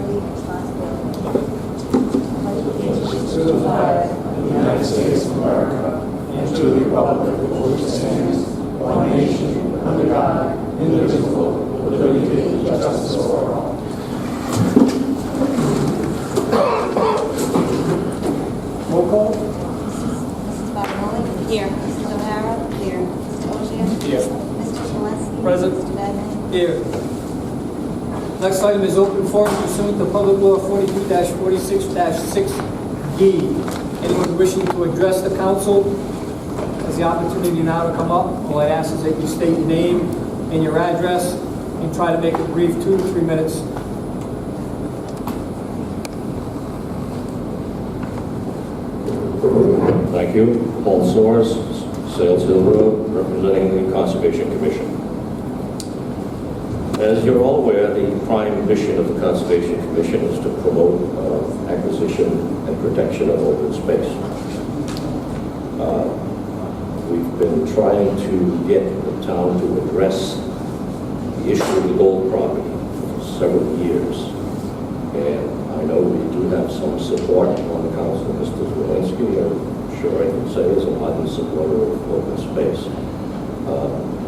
worthy responsibility. To the flag of the United States of America and to the republic for which it stands, one nation, under God, indivisible, with liberty and justice for all. Roll call. Mrs. Bottomoli? Here. Mrs. O'Hara? Here. Mr. Ogier? Here. Mr. Chouinski? Present. Mr. Badman? Here. Next item is open forum pursuant to Public Law 42-46-6D. Anyone wishing to address the council has the opportunity now to come up. All I ask is that you state your name and your address and try to make it brief, 2 to 3 minutes. Thank you. Paul Soares, Sales Hill Road, representing the Conservation Commission. As you're all aware, the prime mission of the Conservation Commission is to promote acquisition and protection of open space. We've been trying to get the town to address the issue of the gold property for several years. And I know we do have some support on the council. Mr. Zawinski, I'm sure I can say, is an ardent supporter of open space.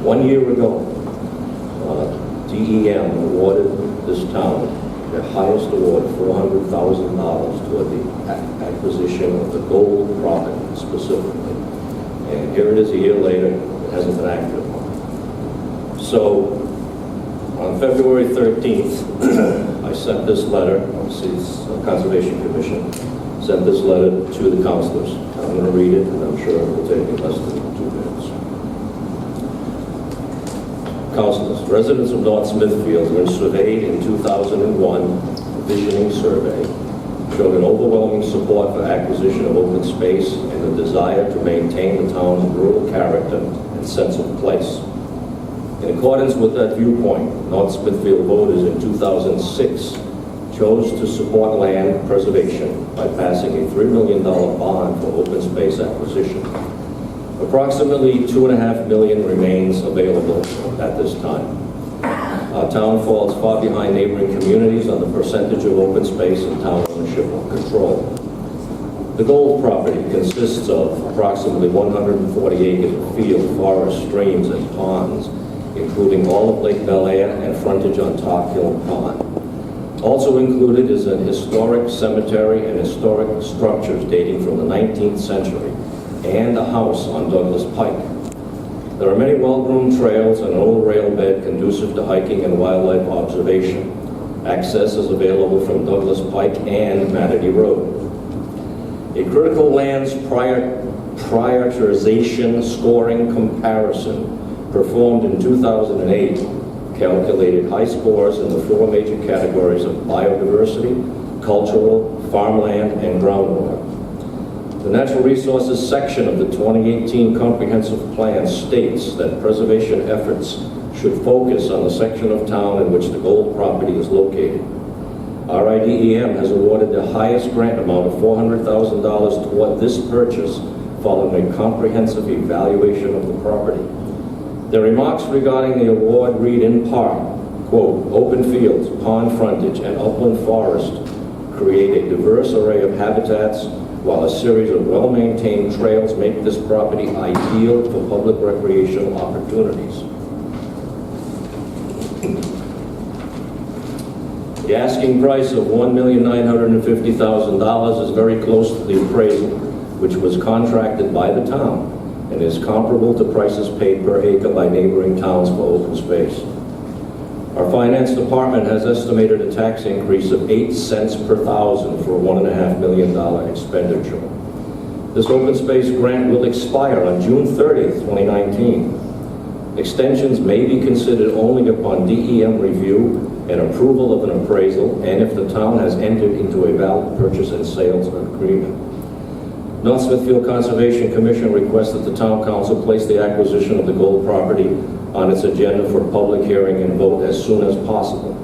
1 year ago, DEM awarded this town the highest award, $400,000, toward the acquisition of the gold property specifically. And here it is a year later, it hasn't been acted upon. So, on February 13th, I sent this letter, obviously it's the Conservation Commission, sent this letter to the councilors. I'm going to read it, and I'm sure it will take me less than 2 minutes. Councilors, residents of North Smithfield, when surveyed in 2001, visioning survey, showed an overwhelming support for acquisition of open space and the desire to maintain the town's rural character and sense of place. In accordance with that viewpoint, North Smithfield voters in 2006 chose to support land preservation by passing a $3 million bond for open space acquisition. Approximately $2.5 million remains available at this time. Our town falls far behind neighboring communities on the percentage of open space and town ownership and control. The gold property consists of approximately 140 acres of field, forest, streams, and ponds, including all of Lake Bel Air and frontage on Top Hill Pond. Also included is an historic cemetery and historic structures dating from the 19th century, and a house on Douglas Pike. There are many well-groomed trails and an old rail bed conducive to hiking and wildlife observation. Access is available from Douglas Pike and Matity Road. A critical lands prioritization scoring comparison performed in 2008 calculated high scores in the 4 major categories of biodiversity, cultural, farmland, and groundwater. The Natural Resources section of the 2018 Comprehensive Plan states that preservation efforts should focus on the section of town in which the gold property is located. RIDEM has awarded the highest grant amount of $400,000 toward this purchase following a comprehensive evaluation of the property. The remarks regarding the award read in part, quote, open fields, pond frontage, and upland forest create a diverse array of habitats, while a series of well-maintained trails make this property ideal for public recreational opportunities. The asking price of $1,950,000 is very close to the appraisal, which was contracted by the town, and is comparable to prices paid per acre by neighboring towns for open space. Our finance department has estimated a tax increase of 8 cents per thousand for a $1.5 million expenditure. This open space grant will expire on June 30th, 2019. Extensions may be considered only upon DEM review and approval of an appraisal, and if the town has entered into a valid purchase and sales agreement. North Smithfield Conservation Commission requests that the Town Council place the acquisition of the gold property on its agenda for public hearing and vote as soon as possible.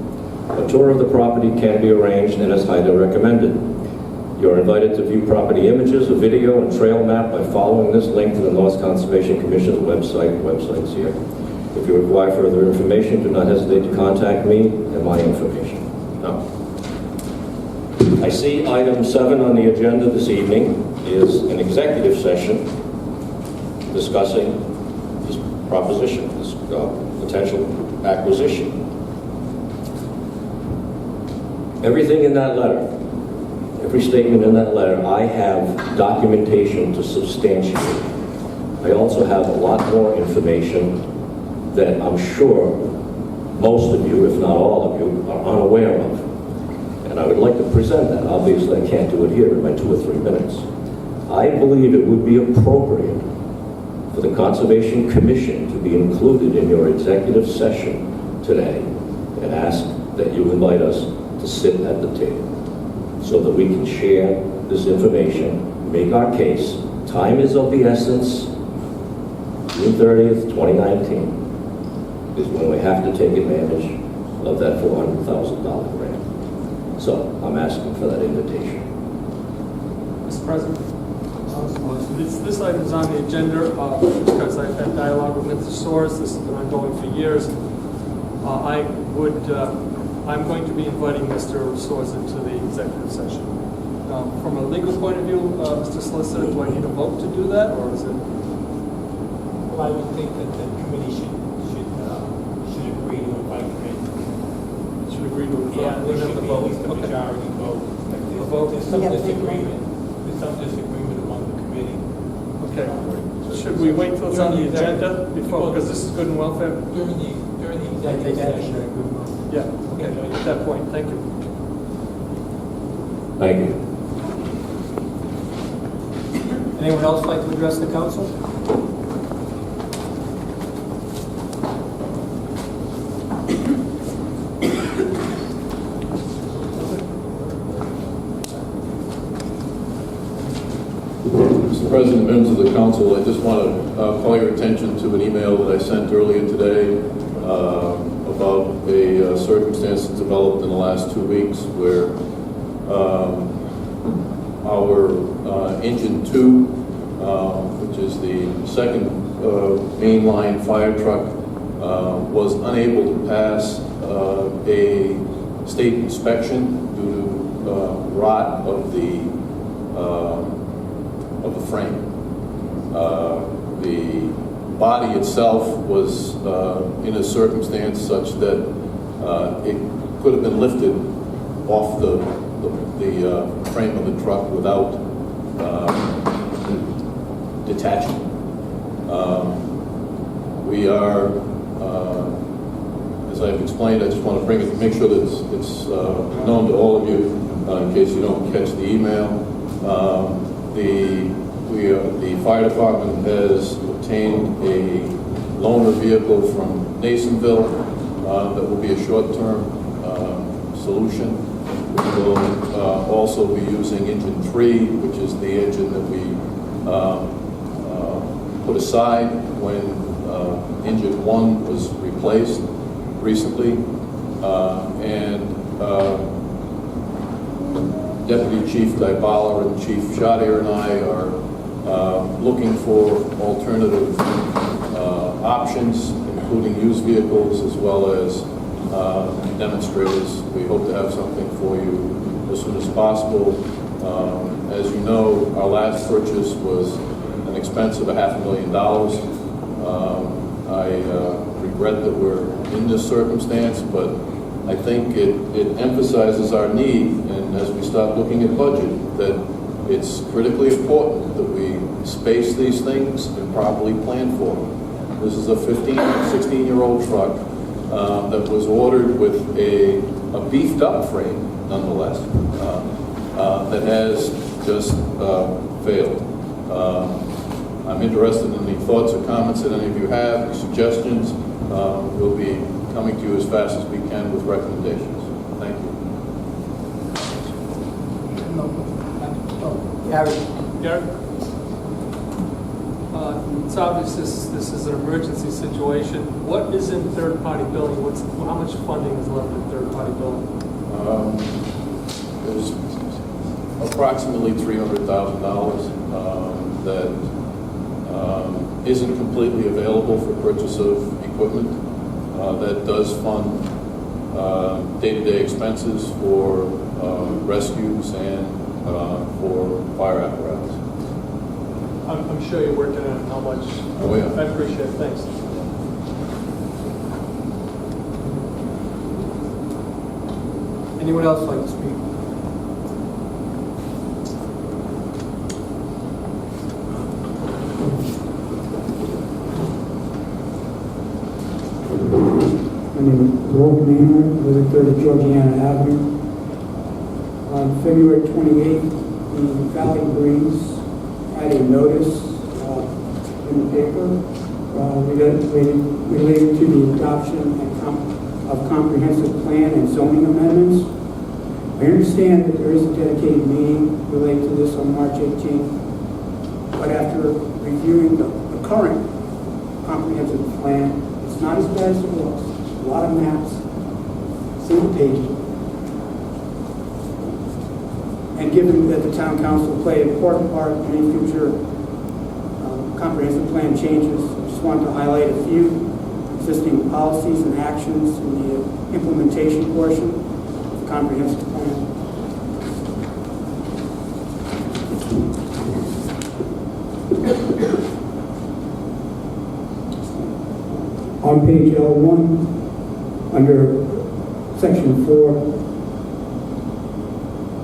A tour of the property can be arranged and is highly recommended. You are invited to view property images, a video, and trail map by following this link to the North Conservation Commission's website's here. If you require further information, do not hesitate to contact me and my information. Now, I see item 7 on the agenda this evening is an executive session discussing this proposition, this potential acquisition. Everything in that letter, every statement in that letter, I have documentation to substantiate. I also have a lot more information that I'm sure most of you, if not all of you, are unaware of. And I would like to present that. Obviously, I can't do it here in my 2 or 3 minutes. I believe it would be appropriate for the Conservation Commission to be included in your executive session today and ask that you invite us to sit at the table so that we can share this information, make our case. Time is of the essence. June 30th, 2019 is when we have to take advantage of that $400,000 grant. So I'm asking for that invitation. Mr. President, this item is on the agenda because I've had dialogue with Mr. Soares. This has been ongoing for years. I'm going to be inviting Mr. Soares into the executive session. From a legal point of view, Mr. Solicitor, do I need a vote to do that, or is it? Well, I would think that the committee should agree to invite him in. Should agree to it? Yeah, there should be at least a Okay. majority vote. A vote? There's some Yeah. disagreement. There's some disagreement among the committee. Okay. Should we wait till it's on the agenda before, because this is good and welfare? During the executive session. Yeah, okay, at that point, thank you. Thank you. Anyone else like to address the council? Mr. President, members of the council, I just want to call your attention to an email that I sent earlier today about a circumstance that developed in the last 2 weeks where our engine 2, which is the second mainline fire truck, was unable to pass a state inspection due to rot of the frame. The body itself was in a circumstance such that it could have been lifted off the frame of the truck without detaching. We are, as I've explained, I just want to make sure that it's known to all of you in case you don't catch the email. The fire department has obtained a loaner vehicle from Nasonville that will be a short-term solution. We will also be using engine 3, which is the engine that we put aside when engine 1 was replaced recently. Deputy Chief Dybala and Chief Shadier and I are looking for alternative options, including used vehicles as well as demonstrators. We hope to have something for you as soon as possible. As you know, our last purchase was an expense of $500,000. I regret that we're in this circumstance, but I think it emphasizes our need, and as we start looking at budget, that it's critically important that we space these things and properly plan for them. This is a 15, 16-year-old truck that was ordered with a beefed-up frame, nonetheless, that has just failed. I'm interested in any thoughts or comments that any of you have, or suggestions. We'll be coming to you as fast as we can with recommendations. Thank you. Gary? It's obvious this is an emergency situation. What is in third-party billing? How much funding is left in third-party billing? There's approximately $300,000 that isn't completely available for purchase of equipment. That does fund day-to-day expenses for rescues and for fire apparatus. I'm sure you're working on how much. Oh, yeah. I appreciate it, thanks. Anyone else like to speak? My name is Walter Manor, live at 30 Georgiana Avenue. On February 28th, the Valley Breeze had a notice in the paper related to the adoption of comprehensive plan and zoning amendments. I understand that there is a dedicated meeting related to this on March 18th, but after reviewing the current comprehensive plan, it's not as bad as it looks. A lot of maps, single page. And given that the town council will play an important part in any future comprehensive plan changes, I just wanted to highlight a few existing policies and actions in the implementation portion of the comprehensive plan. On page L1, under section 4,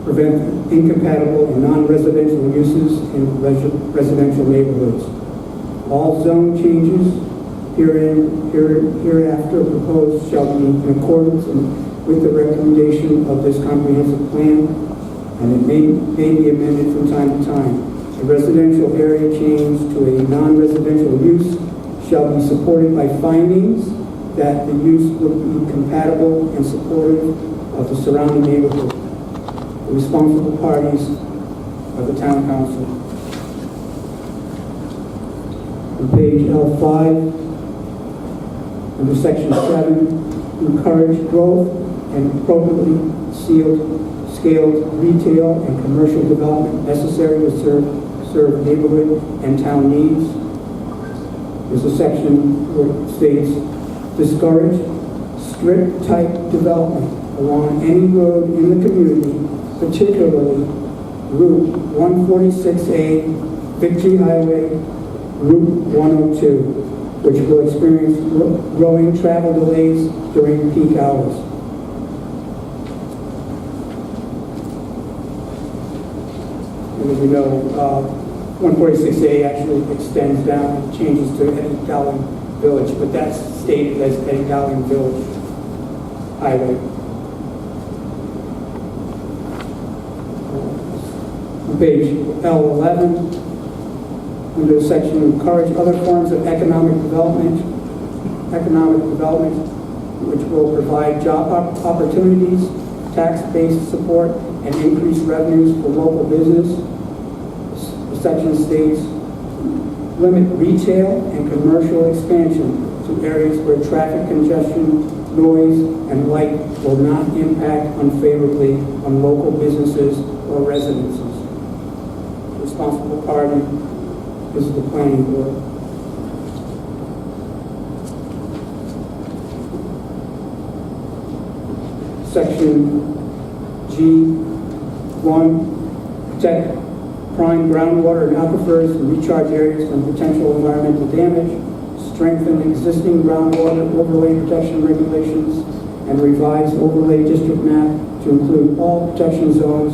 prevent incompatible and non-residential uses in residential neighborhoods. All zone changes hereafter proposed shall be in accordance with the recommendation of this comprehensive plan, and it may be amended from time to time. A residential area change to a non-residential use shall be supported by findings that the use will be compatible and supportive of the surrounding neighborhood. The responsible parties are the town council. On page L5, under section 7, encourage growth and appropriately scaled retail and commercial development necessary to serve neighborhood and town needs. There's a section where it states, discourage strip-type development along any road in the community, particularly Route 146A, Victory Highway, Route 102, which will experience growing travel delays during peak hours. And as we know, 146A actually extends down and changes to Eddie Dowling Village, but that's stated as Eddie Dowling Village Highway. On page L11, under the section encourage other forms of economic development, which will provide job opportunities, tax-based support, and increased revenues for local business. The section states, limit retail and commercial expansion to areas where traffic congestion, noise, and light will not impact unfavorably on local businesses or residences. The responsible party is the planning board. Section G1, protect prime groundwater and aquifers and recharge areas from potential environmental damage, strengthen existing groundwater overlay protection regulations, and revise overlay district map to include all protection zones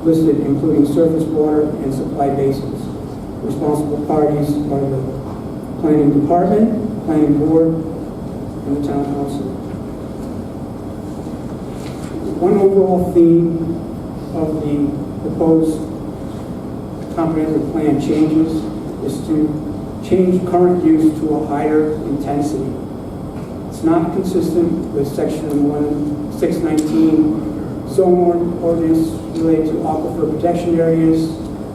listed, including surface water and supply basins. Responsible parties are the planning department, planning board, and the town council. One overall theme of the proposed comprehensive plan changes is to change current use to a higher intensity. It's not consistent with section 619 zone ordinance related to aquifer protection areas,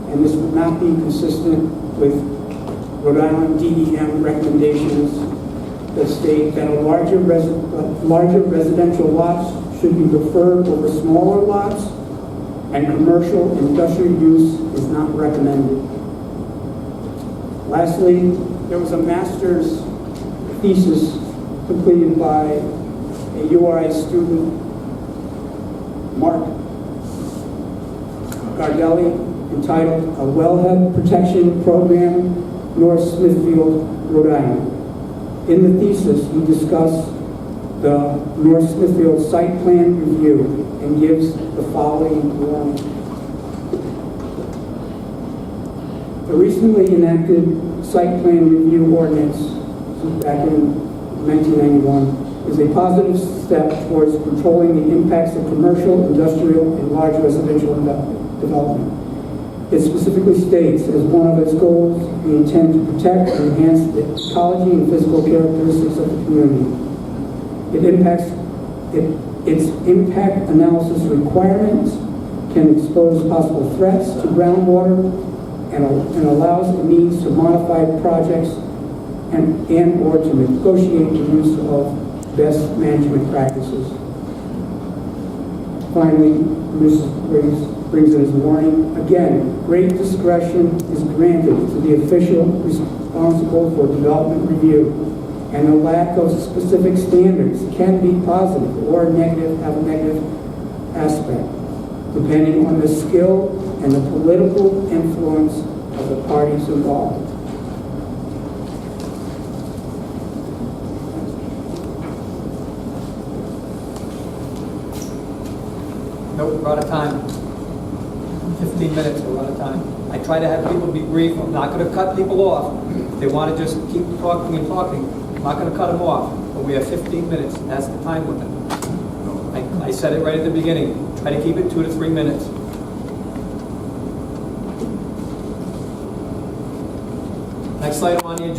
and this would not be consistent with Rhode Island DEM recommendations that state that larger residential lots should be preferred over smaller lots, and commercial and industrial use is not recommended. Lastly, there was a master's thesis completed by a URI student, Mark Gardelli entitled A Wellhead Protection Program, North Smithfield, Rhode Island. In the thesis, he discussed the North Smithfield site plan review and gives the following warning. The recently enacted site plan review ordinance back in 1991 is a positive step towards controlling the impacts of commercial, industrial, and large residential development. It specifically states as one of its goals, we intend to protect and enhance the ecology and physical characteristics of the community. Its impact analysis requirements can expose possible threats to groundwater and allows the means to modify projects and or to negotiate the use of best management practices. Finally, Mrs. brings it as a warning. Again, great discretion is granted to the official responsible for development review, and the lack of specific standards can be positive or negative, have a negative aspect, depending on the skill and the political influence of the parties involved. Nope, we're out of time. 15 minutes, we're out of time. I try to have people be brief. I'm not going to cut people off. If they want to just keep talking and talking, I'm not going to cut them off. But we have 15 minutes. That's the time limit. I said it right at the beginning. Try to keep it 2 to 3 minutes. Next item on the agenda.